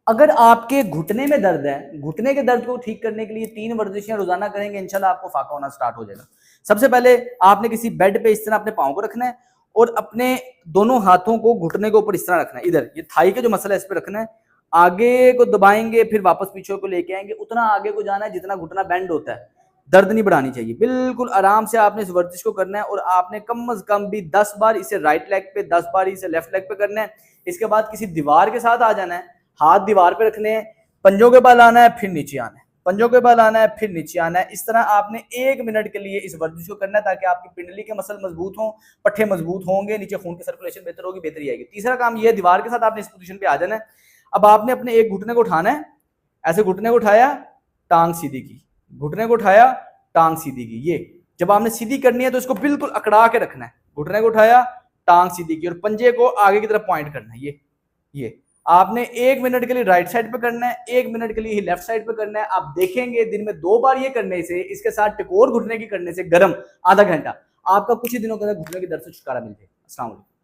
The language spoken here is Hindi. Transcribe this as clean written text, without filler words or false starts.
अगर आपके घुटने में दर्द है, घुटने के दर्द को ठीक करने के लिए 3 वर्जिशें रोजाना करेंगे, इंशाल्लाह आपको फाका होना स्टार्ट हो जाएगा। सबसे पहले आपने किसी बेड पे इस तरह अपने पाँव को रखना है और अपने दोनों हाथों को घुटने के ऊपर इस तरह रखना है। इधर ये थाई के जो मसल है इस पर रखना है, आगे को दबाएंगे, फिर वापस पीछे को लेके आएंगे, उतना आगे को जाना है जितना घुटना बेंड होता है। दर्द नहीं बढ़ानी चाहिए, बिल्कुल आराम से आपने इस वर्जिश को करना है और आपने कम अज कम भी 10 बार इसे राइट लेग पे, 10 बार इसे लेफ्ट लेग पे करना है। इसके बाद किसी दीवार के साथ आ जाना है, हाथ दीवार पे रखने हैं, पंजों के बल आना है, फिर नीचे आना है, पंजों के बल आना है, फिर नीचे आना है। इस तरह आपने 1 मिनट के लिए इस वर्जिश को करना है ताकि आपकी पिंडली के मसल मजबूत हों, पट्टे मजबूत होंगे, नीचे खून की सर्कुलेशन बेहतर होगी, बेहतरी आएगी। तीसरा काम यह है, दीवार के साथ आपने इस पोजीशन पे आ जाना है। अब आपने अपने एक घुटने को उठाना है, ऐसे घुटने को उठाया, टांग सीधी की, घुटने को उठाया, टांग सीधी की। ये जब आपने सीधी करनी है तो इसको बिल्कुल अकड़ा के रखना है, घुटने को उठाया, टांग सीधी की और पंजे को आगे की तरफ पॉइंट करना है। ये आपने 1 मिनट के लिए राइट साइड पे करना है, 1 मिनट के लिए ही लेफ्ट साइड पे करना है। आप देखेंगे दिन में 2 बार ये करने से, इसके साथ टिकोर घुटने की करने से, गरम आधा घंटा, आपका कुछ ही दिनों के अंदर घुटने की दर्द से छुटकारा मिल जाएगा। अस्सलाम वालेकुम।